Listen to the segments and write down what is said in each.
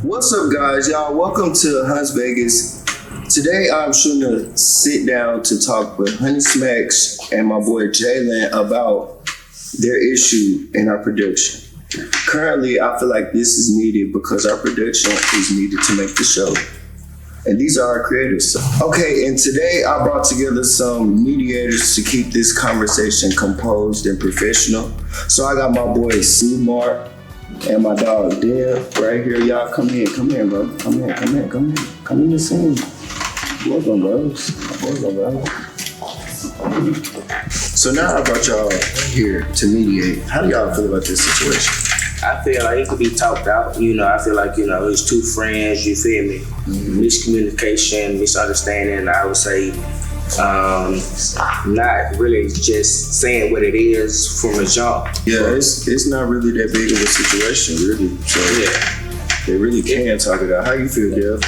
What's up, guys? Y'all, welcome to HuntsVegas. Today, I'm shooting to sit down to talk with HuntsVegas and my boy Jalen about their issue in our production. Currently, I feel like this is needed because our production is needed to make the show. And these are our creators. Okay, and today I brought together some mediators to keep this conversation composed and professional. So I got my boy C-Mark and my dog Dev right here. Y'all come in, bro. Come in the scene. Welcome, bros. So now I brought y'all here to mediate. How do y'all feel about this situation? I feel like it could be talked out. I feel like, it's two friends, you feel me? Mm-hmm. Miscommunication, misunderstanding, I would say. Not really just saying what it is from a jump. Yeah, it's not really that big of a situation, really. So yeah, they really can talk it out. How you feel, Dev?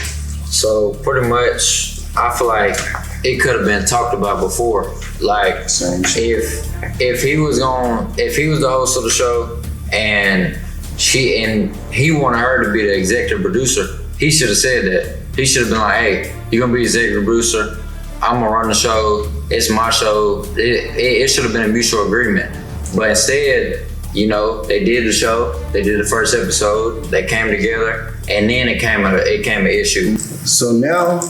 So pretty much, I feel like it could have been talked about before. Like, if he was the host of the show and he wanted her to be the executive producer, he should have said that. He should have been like, "Hey, you're gonna be executive producer. I'm gonna run the show. It's my show." It should have been a mutual agreement. But instead, they did the show. They did the first episode. They came together, and then it came an issue. So now,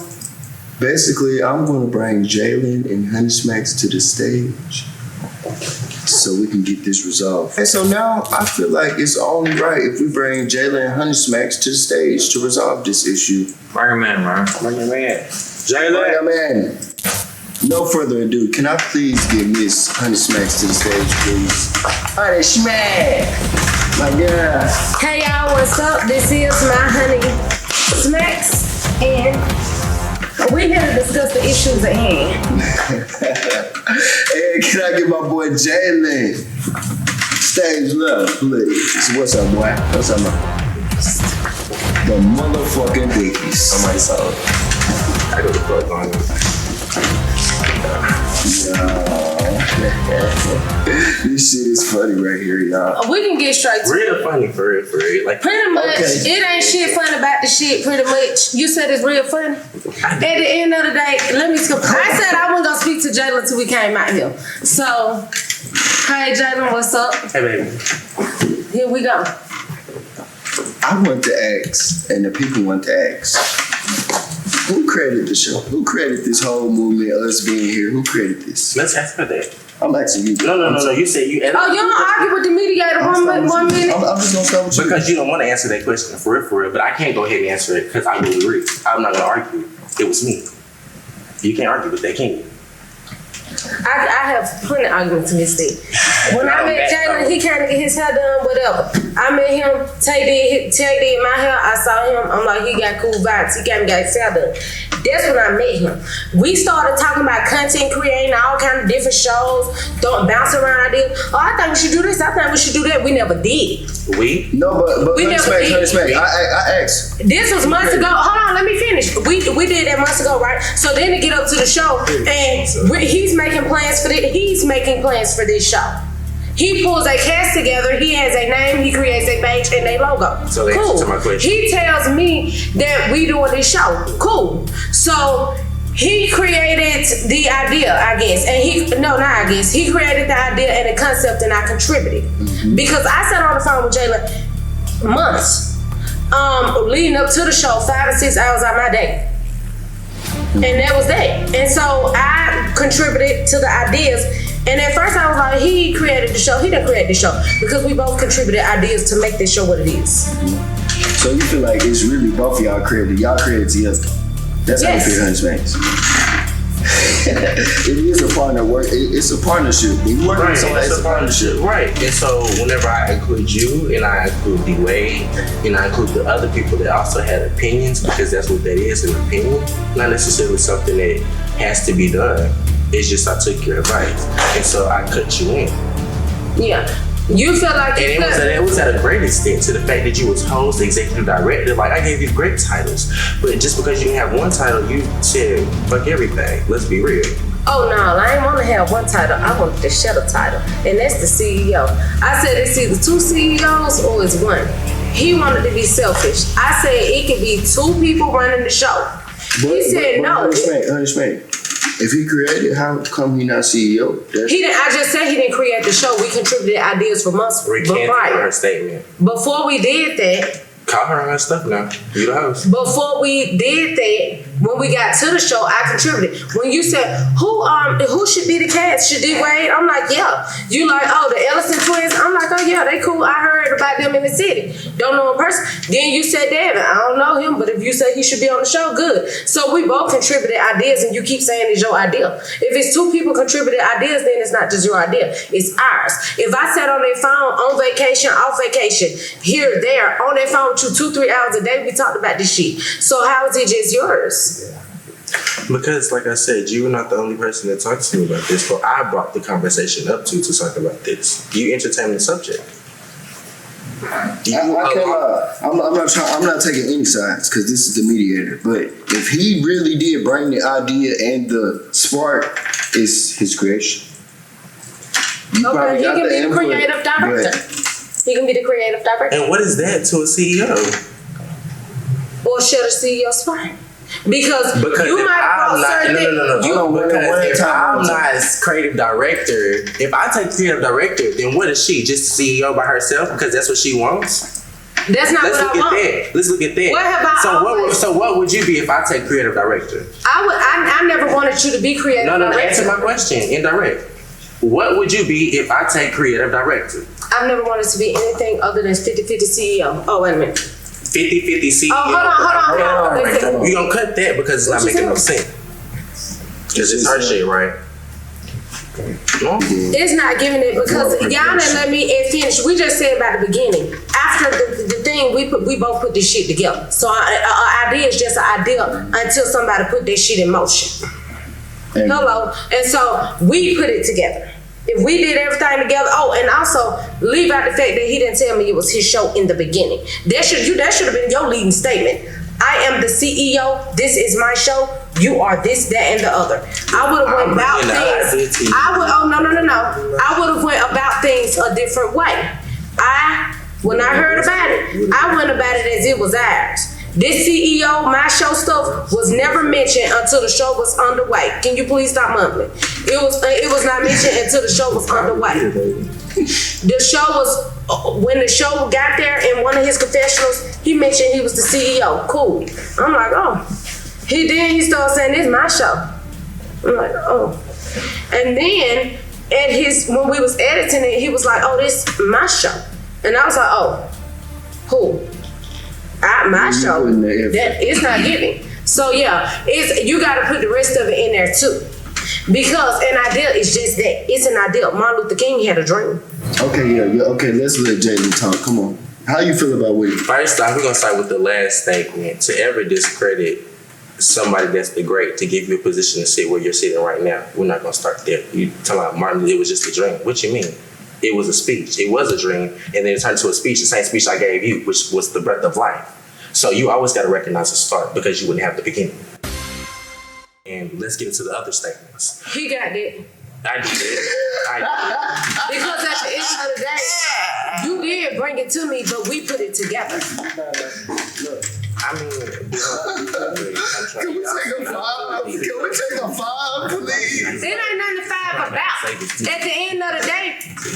basically, I'm gonna bring Jalen and HuntsVegas to the stage so we can get this resolved. And so now I feel like it's only right if we bring Jalen and HuntsVegas to the stage to resolve this issue. Bring him in, man. Bring him in. Jalen. Bring him in. No further ado, can I please get Miss HuntsVegas to the stage, please? Honey Smack, my girl. Hey y'all, what's up? This is my Honey Smacks, and we're here to discuss the issues at hand. Hey, can I get my boy Jalen? Stage left, please. What's up, boy? What's up, man? The motherfucking biggies. Somebody saw it. I got the plug on. This shit is funny right here, y'all. We can get straight to real funny for real. Like, pretty much, It ain't shit fun about the shit, pretty much. You said it's real funny. At the end of the day, I said I wasn't gonna speak to Jalen until we came out here. So, hey Jalen, what's up? Hey baby. Here we go. I want to ask, and the people want to ask, who created the show? Who created this whole movement, us being here? Who created this? Let's ask her that. I'm asking you. No. You said you. You don't argue with the mediator one minute? I'm just going to start with you. Because you don't want to answer that question for real, but I can't go ahead and answer it because I will agree. I'm not going to argue. It was me. You can't argue with that, can you? I have plenty of arguments to this day. When I met Jalen, he came to get his hair done, whatever. I met him, Tay did my hair, I saw him, I'm like, he got cool vibes, he came and got his hair done. That's when I met him. We started talking about content creating, all kind of different shows, bounce around ideas. Oh, I think we should do this, I think we should do that. We never did. No, but we never did. I asked. This was months ago. Hold on, let me finish. We did that months ago, right? So then to get up to the show, and he's making plans for this. He's making plans for this show. He pulls a cast together. He has a name. He creates a page and a logo. So the answer to my question. He tells me that we doing this show. Cool. So he created the idea, I guess, and he created the idea and the concept, and I contributed because I sat on the phone with Jalen months, leading up to the show, 5 to 6 hours out of my day. And that was that. And so I contributed to the ideas. And at first I was like, he created the show. He didn't create the show because we both contributed ideas to make this show what it is. So you feel like it's really both of y'all created. Y'all created together. That's how you feel, HuntsVegas. It is a partner work. It's a partnership. We work with somebody. It's a partnership. Right. And so whenever I include you and I include D-Wade and I include the other people that also had opinions, because that's what that is, an opinion, not necessarily something that has to be done. It's just I took your advice. And so I cut you in. Yeah. You felt like it was at a great extent to the fact that you was host, executive director. Like, I gave you great titles, but just because you didn't have one title, you said fuck everything. Let's be real. Oh no, I ain't want to have one title. I wanted the shadow title, and that's the CEO. I said it's either 2 CEOs or it's one. he wanted to be selfish. I said it could be 2 people running the show. He said no. Understand. If he created, how come he not CEO? He didn't. I just said he didn't create the show. We contributed ideas from us. Recanted her statement. Before we did that, call her on her stuff now. You the host. before we did that, when we got to the show, I contributed. When you said who should be the cast? Should D Wade? I'm like, yeah. You like, oh, the Ellison twins? I'm like, oh yeah, they cool. I heard about them in the city. Don't know in person. Then you said Devin. I don't know him, but if you say he should be on the show, good. So we both contributed ideas, and you keep saying it's your idea. If it's 2 people contributed ideas, then it's not just your idea. It's ours. If I sat on their phone on vacation, off vacation, here, there, on their phone with you 2-3 hours a day, we talked about this shit. So how is it just yours? Because, like I said, you were not the only person that talked to me about this, but I brought the conversation up to talk about this. You entertain the subject. I can't lie. I'm not taking any sides because this is the mediator. But if he really did bring the idea and the spark, it's his creation. Okay, he can be the creative director. He can be the creative director. And what is that to a CEO? Or should a CEO spark? Because you might have certain Because if I'm not creative director, if I take creative director, then what is she? Just CEO by herself because that's what she wants? That's not what I want. Let's look at that. What have I So what would you be if I take creative director? I never wanted you to be creative director. Answer my question. Indirect. What would you be if I take creative director? I've never wanted to be anything other than 50-50 CEO. Oh, wait a minute. 50-50 CEO. Oh, hold on. You gonna cut that because it's not making no sense. Because it's her shit, right? No. It's not giving it because y'all didn't let me finish. We just said about the beginning. After the thing, we both put this shit together. So an idea is just an idea until somebody put that shit in motion. Hello. And so we put it together. If we did everything together, and also leave out the fact that he didn't tell me it was his show in the beginning. That should have been your leading statement. I am the CEO. This is my show. You are this, that, and the other. I would have went about things. I would have went about things a different way. When I heard about it, I went about it as it was ours. This CEO, my show stuff was never mentioned until the show was underway. Can you please stop mumbling? It was not mentioned until the show was underway. The show was, when the show got there in one of his confessionals, he mentioned he was the CEO. Cool. I'm like, oh. He started saying, this is my show. I'm like, oh. And then when we was editing it, he was like, oh, this is my show. And I was like, oh, who? My show. That it's not giving. So yeah, you got to put the rest of it in there too, because an ideal is just that. It's an ideal. Martin Luther King had a dream. Okay, yeah. Okay, let's let Jalen talk. Come on. How you feel about Willie? First off, we're gonna start with the last statement. To ever discredit somebody that's the great to give you a position to sit where you're sitting right now, we're not gonna start there. You talking about Martin? It was just a dream. What you mean? It was a speech. It was a dream, and then it turned to a speech, the same speech I gave you, which was the breath of life. So you always got to recognize the start because you wouldn't have the beginning. And let's get into the other statements. He got that. I did. Because at the end of the day, you did bring it to me, but we put it together. Look. I mean, Can we take a 5, please? It ain't nothing to 5 about. At the end of the day,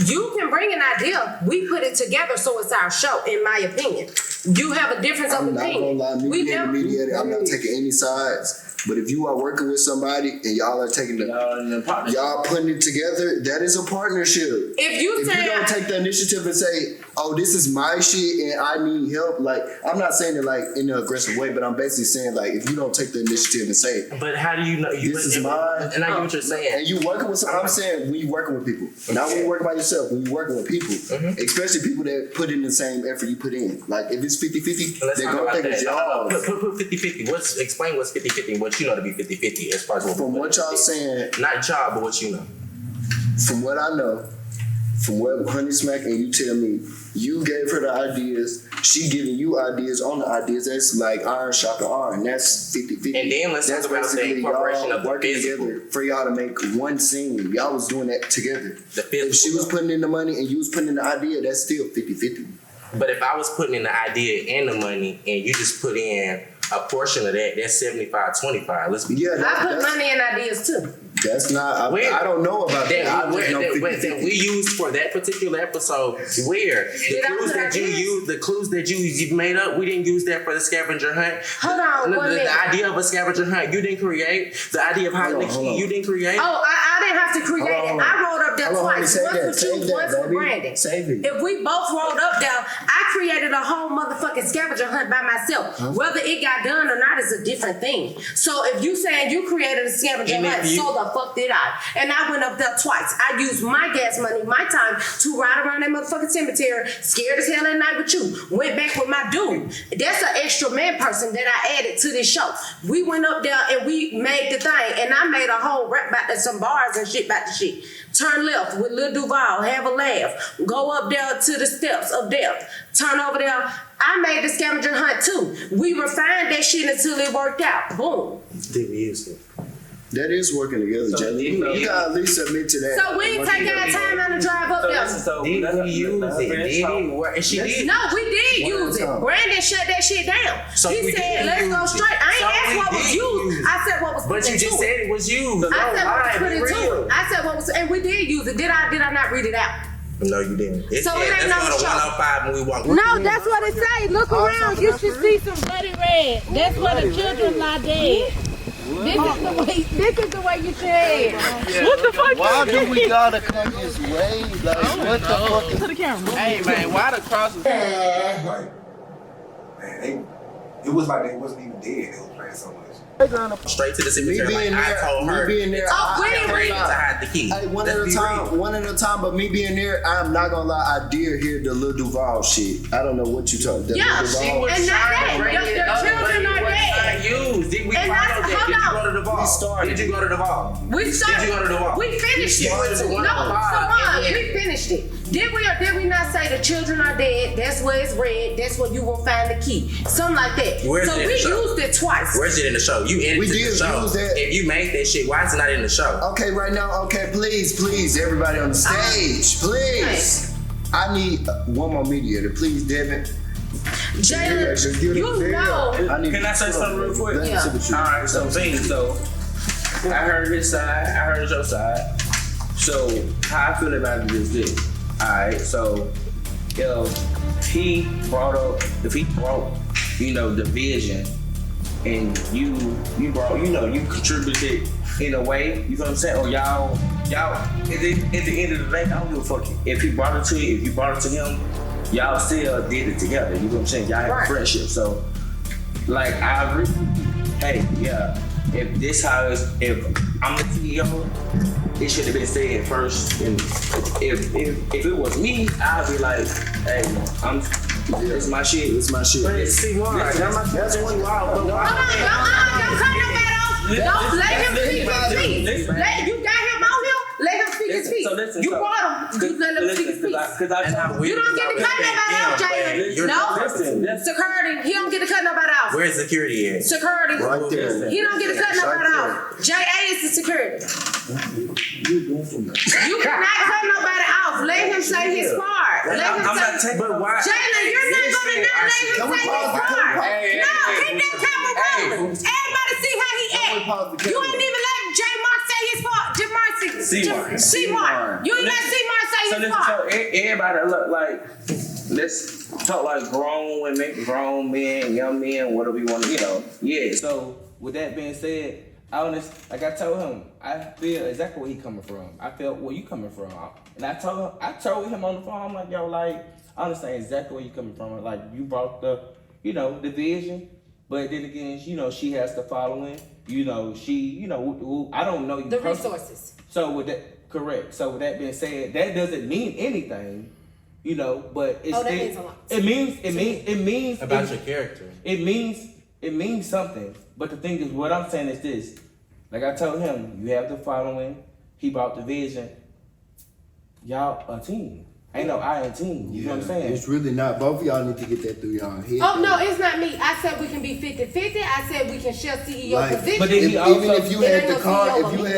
you can bring an idea. We put it together, so it's our show, in my opinion. You have a difference of opinion. I'm not gonna lie, mediator, I'm not taking any sides. But if you are working with somebody and y'all are taking y'all putting it together, that is a partnership. If you don't take the initiative and say, oh, this is my shit and I need help, like, I'm not saying it like in an aggressive way, but I'm basically saying like, if you don't take the initiative and say, but how do you know this is mine? And I get what you're saying. And you working with somebody, I'm saying when you working with people, not when you working by yourself, when you working with people, especially people that put in the same effort you put in. Like if it's 50-50, they're gonna think it's yours. Put 50-50. Explain what's 50-50 and what you know to be 50-50 as far as what from what y'all saying. Not y'all, but what you know. From what I know, from what Honey Smack and you tell me, you gave her the ideas, she giving you ideas on the ideas. That's like iron sharpen iron. That's 50-50. And then let's talk about the incorporation of the physical. Together for y'all to make one scene. Y'all was doing that together. The physical. If she was putting in the money and you was putting in the idea, that's still 50-50. But if I was putting in the idea and the money, and you just put in a portion of that, that's 75-25. Let's be I put money in ideas too. That's not. I don't know about that. I just know that we used for that particular episode. Where the clues that you made up, we didn't use that for the scavenger hunt. Hold on, the idea of a scavenger hunt, you didn't create. The idea of hiding the key, you didn't create. Oh, I didn't have to create it. I rolled up there twice. Once for you, once for Brandon. Save it. If we both rolled up there, I created a whole motherfucking scavenger hunt by myself. Whether it got done or not is a different thing. So if you saying you created a scavenger hunt, so the fuck did I? And I went up there twice. I used my gas money, my time to ride around that motherfucking cemetery, scared as hell at night with you. Went back with my dude. That's an extra man person that I added to this show. We went up there and we made the thing, and I made a whole rap about that, some bars and shit about the shit. Turn left with Lil Duval, have a laugh. Go up there to the steps of death. Turn over there. I made the scavenger hunt too. We refined that shit until it worked out. Boom. Did we use it? That is working together, Jay. You gotta at least admit to that. So we ain't taking our time out to drive up there. Did we use it? Did it work? And she did. No, we did use it. Brandon shut that shit down. So he said, let's go straight. I ain't asked what was used. I said what was put into it. But you just said it was used. I said what was put into it. I said what was, and we did use it. Did I not read it out? No, you didn't. So it ain't no show. 105 when we walk. No, that's what it say. Look around. You should see some bloody red. That's where the children lie dead. This is the way you said. What the fuck? Why do we gotta come this way? Like, what the fuck is... To the camera. Hey man, why the crosses? Like, man, it was like they wasn't even dead. They was playing so much. Straight to the Me cemetery. being Like, there, I told her. me being there, I'm ready to hide the key. Hey, one at a time. But me being there, I'm not gonna lie. I did hear the Lil Duval shit. I don't know what you talking. Yeah, Lil Duval. and not that. Your children are dead. Did we follow that? Did you go to the vault? We started. Did you go to the vault? We started. Did you go to the vault? We finished it. went to No, 105. we finished it. Did we or did we not say the children are dead? That's where it's red. That's where you will find the key. Something like that. Where's so it in we the show? used it twice. Where's it in the show? You edited the show. Use that. If you made that shit, why is it not in the show? Okay, right now. Okay, please, everybody on the stage, please. I need one more mediator, please, Devin. Jalen, you know. Can I say something real quick? Let me see what you- All right, so Vin, so I heard his side, I heard your side. So how I feel about it is this. All right, so if he brought, the vision, and you brought, you contributed in a way, you know what I'm saying? Or y'all, at the end of the day, I don't give a fuck if he brought it to you, if you brought it to him, y'all still did it together. You know what I'm saying? Y'all have a friendship. So, like, I agree. Hey, yeah, if I'm the CEO, it should have been said first. And if it was me, I'd be like, hey, it's my shit. It's my shit. But it's C1. That's one wild. Don't cut nobody off. Don't let him speak his piece. You got him on him. Let him speak his piece. You brought him. You let him speak his piece. You don't get to cut nobody off, Jalen. No. Security. He don't get to cut nobody off. Where's security at? Security. Right there. He don't get to cut nobody off. J.A. is the security. You cannot cut nobody off. Let him say his part. Let him say. But why? Jalen, you're not gonna not let him say his part. No, keep that camera rolling. Everybody see how he act. You ain't even let J Mark say his part. C Mark. You ain't let C Mark say his part. So everybody look like, let's talk like grown women, grown men, young men, whatever you want to, Yeah. So with that being said, like I told him, I feel exactly where he coming from. I felt where you coming from. And I told him on the phone, I'm like, yo, like, I understand exactly where you coming from. Like, you brought the vision, but then again, she has the following. She, I don't know you. The resources. So with that, correct. So with that being said, that doesn't mean anything, but it's that means a lot. It means About your character. It means something. But the thing is, what I'm saying is this. Like I told him, you have the following. He brought the vision. Y'all a team. Ain't no I in team. You know what I'm saying? It's really not. Both of y'all need to get that through y'all head. Oh, no, it's not me. I said we can be 50-50. I said we can share CEO position. But then even if you had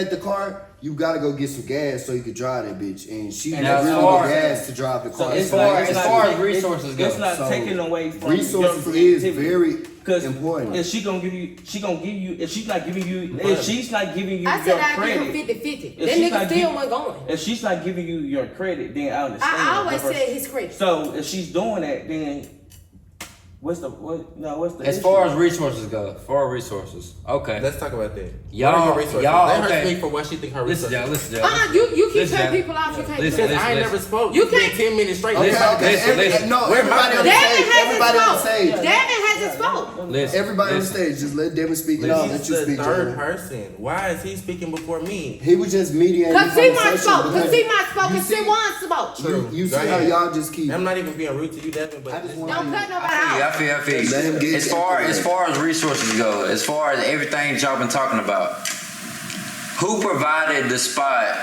the car, you gotta go get some gas so you can drive that bitch. And she And really as no far- gas to drive the car. as So far it's as resources go. it's not So, taking away from resources your is creativity. very Because important. if she gonna give you, if she's not giving you, if she's not giving you I your said I give credit, him 50-50. If That she's nigga not still give- wasn't going. if she's not giving you your credit, then I understand. I always But- said his credit. So if she's doing that, then what's the As issue? far as resources go, okay. Let's talk about that. Y'all- What are her resources? y'all- Let okay. her speak for what she think her Listen, resources. y'all. You keep Listen, cutting y'all. people off. You can't Listen, do that. I ain't never spoke. You You been can't- 10 minutes straight. Okay, Listen. everybody on the Devin stage. Everybody on the hasn't stage. spoke. Devin hasn't spoke. Listen, Everybody on the listen. stage. Just let Devin speak. And I'll let He's you the speak. third Jalen. person. Why is he speaking before me? He was just mediating Cause the C-Mon conversation. spoke. Cause because C-Mon spoke you and see- C-Mon spoke. You Go see how ahead. y'all just keep. I'm not even being rude to you, Devin, but I just want Don't you. cut nobody I out. feel. Let him get As far as resources go, as far as everything y'all been talking about, who provided the spot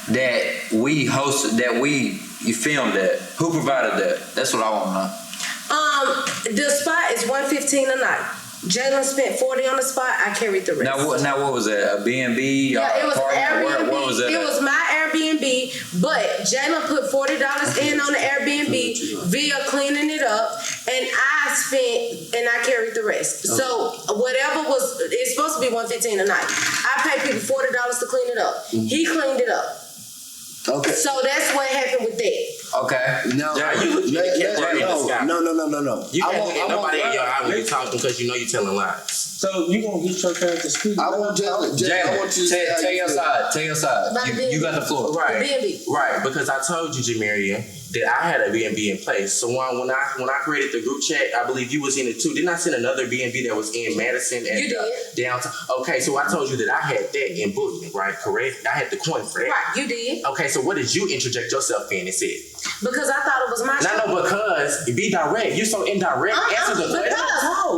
that we hosted, you filmed at? Who provided that? That's what I want to know. The spot is $115 a night. Jalen spent $40 on the spot. I carried the rest. Now what was that? A B&B? Yeah, it was Airbnb. Where was that? It was my Airbnb, but Jalen put $40 in on the Airbnb via cleaning it up, and I spent and I carried the rest. So whatever was, it's supposed to be $115 a night. I paid people $40 to clean it up. He cleaned it up. Okay. So that's what happened with that. Okay. No, Yeah, you look at the camera in the sky. no. You I can't want- look at I nobody want- in your eye when you're talking because you know you're telling lies. So you gonna get your parents to speak? I want Jalen. I want you to say how Tell you your feel. side. Tell your side. About the You got the floor. Right. B&B. Right, because I told you, Jamaria, that I had a B&B in place. So when I created the group chat, I believe you was in it too. Didn't I send another B&B that was in Madison and You did. downtown? Okay, so I told you that I had that in Brooklyn, right? Correct? I had the coin for that. Right, you did. Okay, so what did you interject yourself in and said? Because I thought it was my show. No, because be direct. You're so indirect. Answer the question.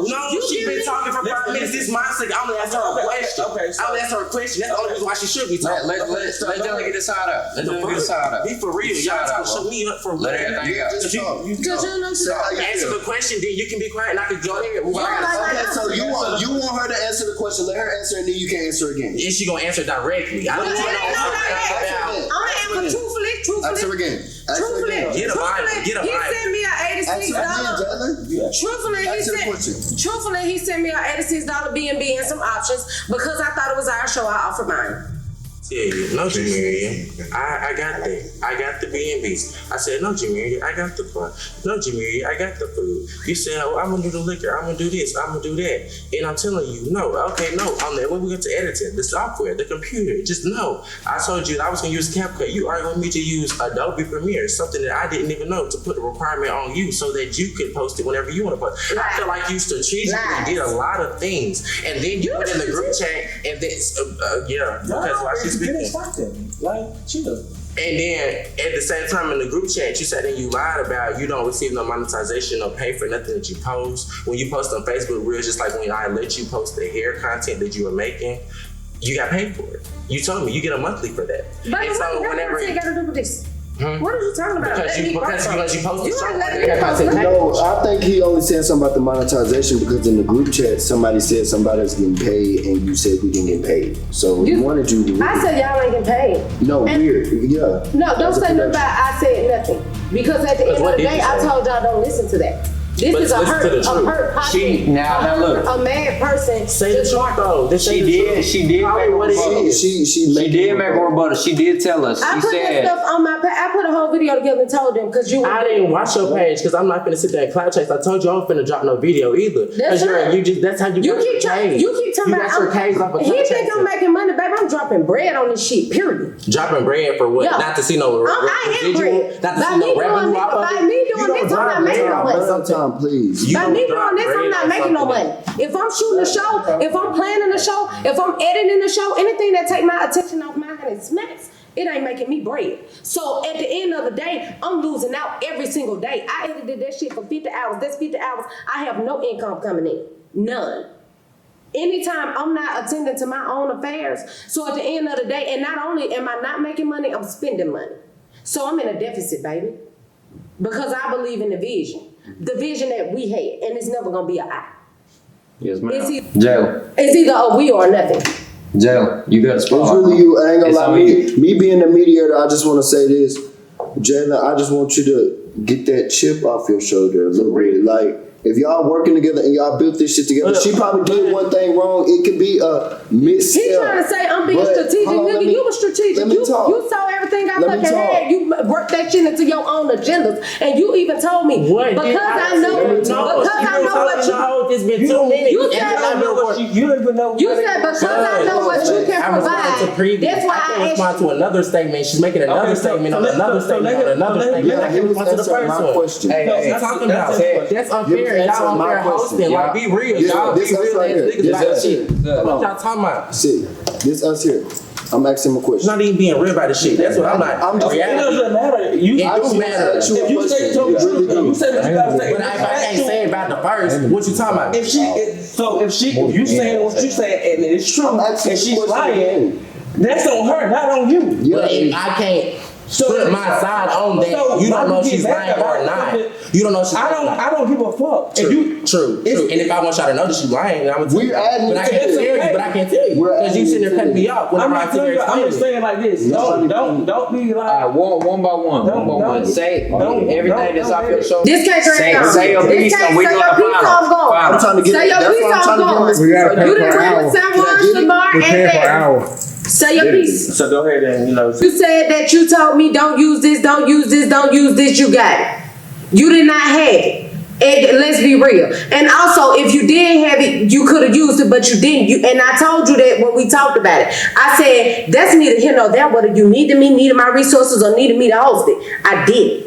No, You she give been me- talking for 5 minutes. This mindset. I only asked her a question. Okay, so- I only asked her a question. That's the only reason why she should be talking. Let Jalen get the side up. Let Jalen get the side up. Be for real. Y'all trying to shut me up for Let real. everything out. Just talk. Because you know Say how you Answer feel. the question, then you can be quiet and I can go ahead. Well, Yeah, like- Okay, so you want her to answer the question. Let her answer, and then you can answer again. Is she gonna answer directly? I don't It want ain't no direct. to I'm gonna answer truthfully. Answer again. Answer Truthfully, again. Get a mic, get a he mic. sent me an Answer again, $86. Jalen. Truthfully, Answer the question. he sent me an $86 B&B and some options because I thought it was our show. I offered mine. Yeah, no, Jamaria. I got that. I got the B&Bs. I said, no, Jamaria, I got the fun. No, Jamaria, I got the food. You said, oh, I'm gonna do the liquor. I'm gonna do this. I'm gonna do that. And I'm telling you, no. Okay, no. On that, when we get to editing, the software, the computer, just no. I told you I was gonna use CapCut. You are going me to use Adobe Premiere, something that I didn't even know, to put a requirement on you so that you could post it whenever you want to post. I feel like you strategically did a lot of things, and then you went in the group chat, and then because why she's speaking. Like, chill. And then at the same time in the group chat, you said that you lied about you don't receive no monetization or pay for nothing that you post. When you post on Facebook Reels, just like when I let you post the hair content that you were making, you got paid for it. You told me you get a monthly for that. But And so whenever you got to do with this? What are you talking about? because you posted You something, ain't letting you me got post content. No, I think he only said something about the monetization because in the group chat somebody said somebody's getting paid and you said we didn't get paid. So he wanted you to. I said y'all ain't getting paid. No, And- weird. Yeah. No, don't As a say nothing production. about I said nothing. Because at the end What of the did day, you I say? told y'all don't listen to that. This But is a listen to the hurt truth. pocket. Now look. A mad person. Say the truth though. Just say She the did. truth. She did Call make it a what it rebuttal. is. She Did make a rebuttal. She did tell us. I She put that said. stuff on my page. I put a whole video together and told them because you. I didn't watch your page because I'm not finna sit there and cloud chase. I told you I wasn't finna drop no video either. That's right. That's how you You got keep your trying. cage. You keep talking You about. got your cage off of He cloud think I'm chasing. making money, baby. I'm dropping bread on this shit. Period. Dropping bread for what? Yeah. Not to see no I am residual. bread. Not to By see me no doing revenue this, off of by it. me You doing don't this, I'm drop not making bread no off money. of something. Sometime, please. You By don't me drop doing this, I'm bread not off making no something. money. If I'm shooting a show, if I'm planning a show, if I'm editing a show, anything that take my attention off mine and smacks, it ain't making me bread. So at the end of the day, I'm losing out every single day. I edited that shit for 50 hours. That's 50 hours. I have no income coming in. None. Anytime I'm not attending to my own affairs. So at the end of the day, and not only am I not making money, I'm spending money. So I'm in a deficit, baby. Because I believe in the vision. The vision that we had. And it's never gonna be an I. Yes, It's ma'am. either, Jalen. it's either a we or nothing. Jalen, you got a It's spot. really you. I ain't gonna It's lie. on you. Me being the mediator, I just want to say this, Jalen. I just want you to get that chip off your shoulder a little bit. Like, if y'all working together and y'all built this shit together, she probably did one thing wrong. It could be a misstep. He trying to say I'm being But, strategic, hold on, nigga. You was strategic. let me You talk. saw everything I Let me fucking talk. had. You worked that shit into your own agendas, and you even told me What because did I say? know No, because I know what you. It's been 2 minutes. You And said I know what you don't even know. You said because I know what you can I responded to provide. previous. That's why I can I respond asked to another statement. She's making another statement on another statement on another statement. I can respond to the first one. Question. Hey, Hey, what's talking about? That's unfair. Answer Y'all my unfair question. hosting. Like, be real. Yeah, Y'all be this us real right ass here. niggas This about us shit. here. What y'all talking about? See, this us here. I'm asking him a It's question. not even being real about the shit. That's what I'm like. I'm just- It doesn't matter. You I just do wanna matter. ask you a If you say question. your You truth, really do. you say what you gotta say. But if I can't say about the first, what you talking about? If you saying what you saying and it's true, I'm asking and the she's question lying, again. that's on her, not on you. Yeah. But if I can't put my side on that, So, you don't know why you she's get lying mad or about not. something? You don't know she's lying. I don't give a fuck. True, If you, true. And if I want y'all to know that she's lying, then I'm gonna tell you. We're adding But I to can't it. tell you. But I can't tell you We're because you adding sitting there to cutting it. me off. I'm Whenever I not sit telling there you. I'm just explaining. saying like this. Don't be like. Alright, one by one. Don't- Say don't- everything that's off your shoulder. This can't Say drag on. say your This piece can't and we say doing your the piece final. on going. I'm trying to get Say your that's piece what I'm on trying to get going. Miss. We gotta You pay done for an went hour. with San Can I Juan, get it? Shamar, We're and paying for an that. hour. Say your piece. So go ahead and You said that you told me don't use this, don't use this, don't use this. You got it. You did not have it. And let's be real. And also, if you did have it, you could have used it, but you didn't. And I told you that when we talked about it. I said that's neither here nor there. Whether you needed my resources, or needed me to host it, I did.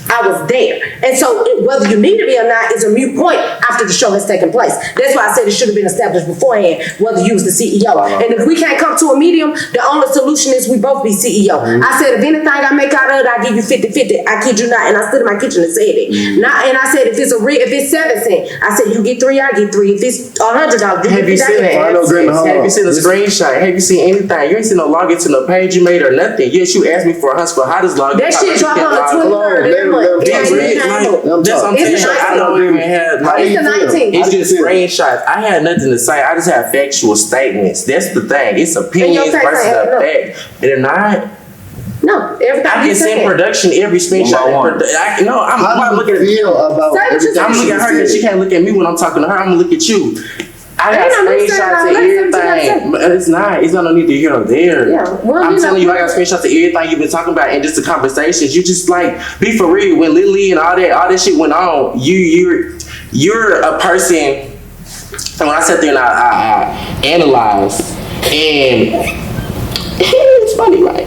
I was there. And so whether you needed me or not is a moot point after the show has taken place. That's why I said it should have been established beforehand whether you was the CEO. And if we can't come to a medium, the only solution is we both be CEO. I said if anything I make out of it, I give you 50-50. I kid you not. And I stood in my kitchen and said it. And I said if it's 7 cents, I said you get 3, I get 3. If it's $100, you Have you get seen 50. Have you seen a screenshot? Have you seen anything? You ain't seen no login to no page you made or nothing. Yes, you asked me for a Huntsville. How does login? That shit dropped on the 23rd every month. That's what I'm It's saying. the I don't even have like It's the 19th. it's just screenshots. I had nothing to say. I just have factual statements. That's the thing. It's opinions facts versus ain't a adding up. fact. They're not. No, everything I you can send said. production every screenshot. I'm looking at feel about Say what you everything I'm looking at her because she can't look at me when I'm talking to her. I'm gonna look at you. I got Ain't no need to say screenshots all of that. Say what you gotta everything. But it's not. It's not no need to hear or there. Yeah, well, I'm you telling know- you, I got screenshots of everything you've been talking about and just the conversations. You just like be for real. When Lily and all that shit went on, you're a person. And when I sat there and I analyzed and. It's funny, right?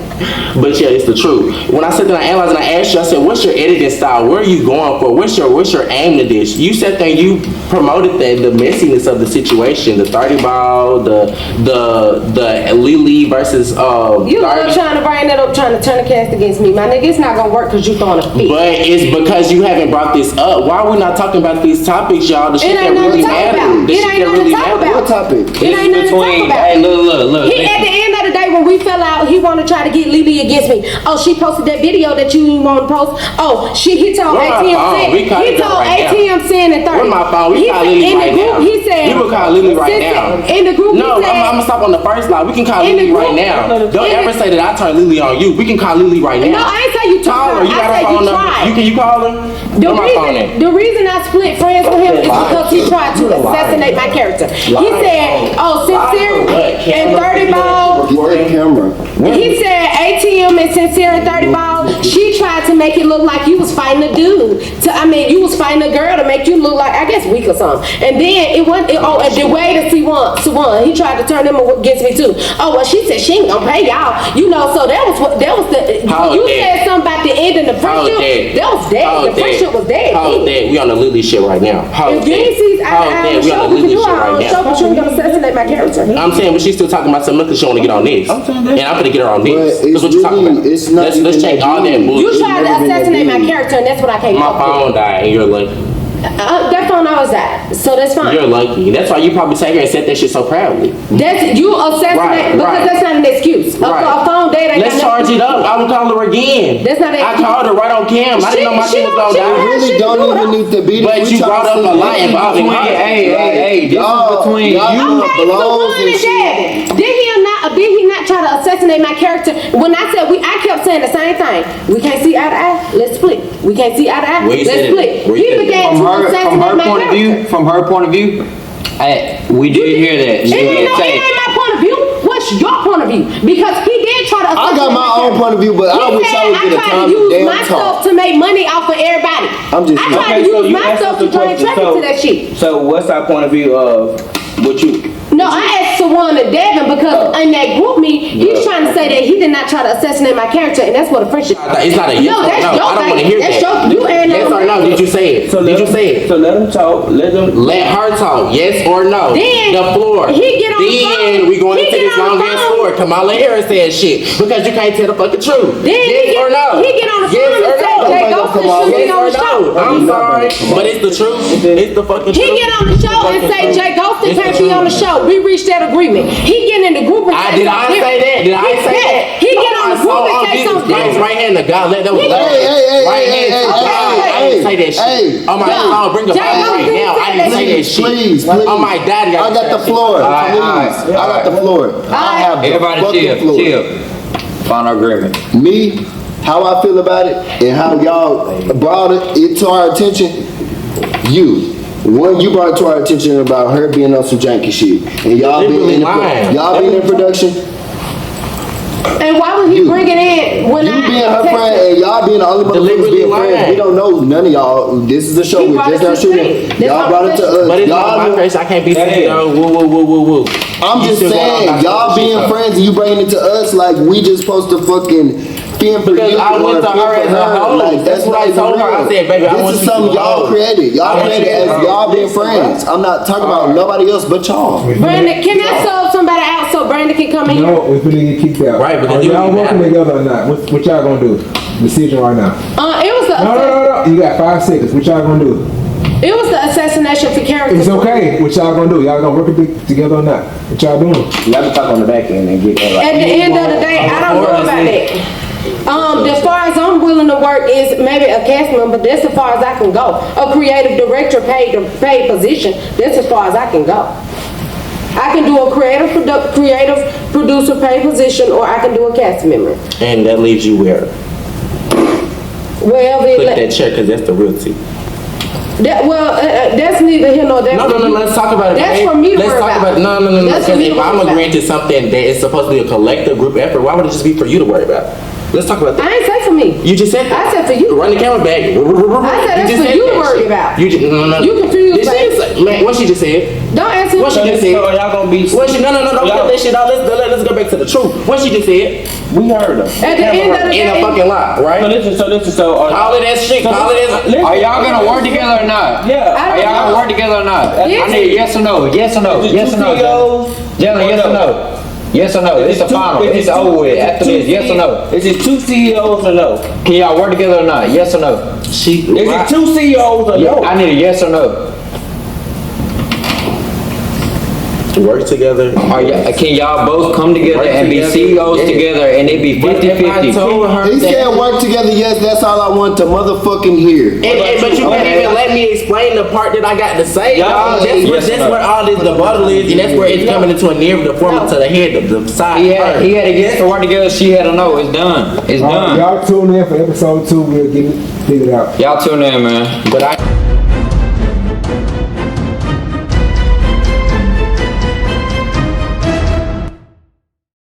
But yeah, it's the truth. When I sat there and I analyzed and I asked you, I said, what's your editing style? Where are you going for? What's your aim to this? You sat there and you promoted the messiness of the situation, the 30 ball, the Lily versus You love 30. trying to bring that up, trying to turn the cast against me. My nigga, it's not gonna work because you throwing a fit. But it's because you haven't brought this up. Why are we not talking about these topics, y'all? The shit that ain't nothing really to talk matters. about. The It shit ain't that nothing really to talk matters. about. What topic? It ain't nothing to talk about. Hey, look. At the end of the day, when we fell out, he wanted to try to get Lily against me. Oh, she posted that video that you didn't want to post. Oh, he told Where my ATM phone? saying We call he it told right now. ATM saying at 30. Where my phone? We He call said- Lily in the right group, now. He said We will call Lily right since- now. In the group, No, he said, I'm gonna stop on the first line. We can call In the Lily right group- now. Don't in ever the- say that I turned Lily on you. We can call Lily right now. No, I ain't say you took Call her. her. You I got her said phone you number. tried. You call her? Where my phone at? The reason I split friends with him is because he tried to assassinate my character. He said, oh, Sincere and 30 Ball. Get that camera. He said ATM and Sincere and 30 Ball. She tried to make it look like you was fighting a dude. You was fighting a girl to make you look like, I guess, weak or something. And then it went, and the way that she won, he tried to turn them against me too. Oh, well, she said she ain't gonna pay y'all. So that was the, How you dead? said something about the ending the How friendship. dead? That was dead. How The friendship was dead. How dead? We on the Lily shit right now. How If you ain't dead? see, How dead? We on the we can Lily do shit our right own show, now. but you ain't gonna assassinate my character. I'm saying, but she's still talking about something because she want to get on this. And I'm gonna get her on But this. it's That's what you talking really- about. it's not Let's even check that all that deep. bullshit. You tried to never been that assassinate my deep. character, and that's what I can't My fuck with. phone died and you're lucky. That phone always died, so that's fine. You're lucky. That's why you probably sat here and said that shit so proudly. That's you assassinate Right, because right. that's not an excuse. Right. A phone dead ain't Let's got charge nothing- it up. I will call her again. That's not I called her right on cam. I didn't know my shit was gonna she die. don't have Really shit to don't do with even us. need to be. But you brought up a lot involving her. Hey, this is between you. y'all Okay, so blows one and and shit. Devin. Did he did he not try to assassinate my character? When I said I kept saying the same thing. We can't see eye to eye. Let's split. We can't see eye to eye. Let's split. He began to assassinate my character. From her point of view, we did hear that. It ain't my point of view. What's your point of view? Because he did try to. I got my own point of view, but I wish I would get a time to damn my stuff to make money off of everybody. I'm just. I tried to use my stuff to try and track into that shit. So what's our point of view of what you? No, I asked Sawan and Devin because in that group meet, he's trying to say that he did not try to assassinate my character, and that's what a friendship. It's not a yes or no. I don't want to hear that. Yes or no? Did you say it? Did you say it? So let them talk. Let her talk. Yes or no? Then the floor. He get on the phone. Then we going into this long ass floor. Kamala Harris said shit because you can't tell the fucking truth. Then yes or no? He get on the phone and say Jay Ghostin should be on the show. I'm sorry, but it's the truth. It's the fucking truth. He get on the show and say Jay Ghostin can't be on the show. We reached that agreement. He get in the group and say Did I say that? Did I say that? He get on the group and say something different. Right hand to God, let that was right hand to God. I didn't say that shit. Oh my God, bring the Bible right now. I didn't say that shit. Please. Oh my daddy, I got the floor. Please. I got the floor. I have the fucking floor. Chill. Final agreement. Me, how I feel about it, and how y'all brought it to our attention. You brought it to our attention about her being on some janky shit, and y'all being in production. And why would he bring it in when you being her friend and y'all being the only motherfuckers being friends? We don't know none of y'all. This is a show. We're just not shooting. Y'all brought it to us. But it's not my face. I can't be saying woo. I'm just saying, y'all being friends and you bringing it to us like we just supposed to fucking fend for you. Because I went to her as a whole. Like, that's what I told her. I said, baby, I want you to. This is something y'all created. Y'all created as y'all being friends. I'm not talking about nobody else but y'all. Brandon, can I sub somebody out so Brandon can come in here? No, we're gonna get kicked out. Right, but are y'all working together or not? What y'all gonna do? Decision right now. It was the No. You got 5 seconds. What y'all gonna do? It was the assassination for character. It's okay. What y'all gonna do? Y'all gonna work together or not? What y'all doing? Y'all can talk on the back end and get that right. At the end of the day, I don't know about that. As far as I'm willing to work is maybe a cast member. That's as far as I can go. A creative director paid position. That's as far as I can go. I can do a creative producer paid position, or I can do a cast member. And that leaves you where? Well, click that check because that's the real tea. That's neither here nor there. No. Let's talk about it. That's for me to worry about. No. Because if I'm agreeing to something that is supposed to be a collective group effort, why would it just be for you to worry about? Let's talk about that. I ain't say for me. You just said that. I said for you. Run the camera back. I said that's for you to worry about. You just no. You confused. Man, what she just said? Don't answer. What she just said? So y'all gonna be? What she? No. Don't cut that shit out. Let's go back to the truth. What she just said? We heard her. At the end of the day, in a fucking lie, right? So listen. All of that shit. Are y'all gonna work together or not? Yeah. Are y'all gonna work together or not? I need yes or no. Yes or no. Yes or no. Gentlemen, yes or no. Yes or no? It's the final. It's over with. After this, yes or no? Is it 2 CEOs or no? Can y'all work together or not? Yes or no? Is it 2 CEOs or no? I need a yes or no. Work together. Can y'all both come together and be CEOs together and it be 50-50? He said work together, yes, that's all I want to motherfucking hear. But you can't even let me explain the part that I got to say. That's where all this debuttal is, and that's where it's coming into a near the form to the head, the side. He had a yes to work together, she had a no. It's done. It's done. Y'all tune in for episode 2. We'll get it figured out. Y'all tune in, man. But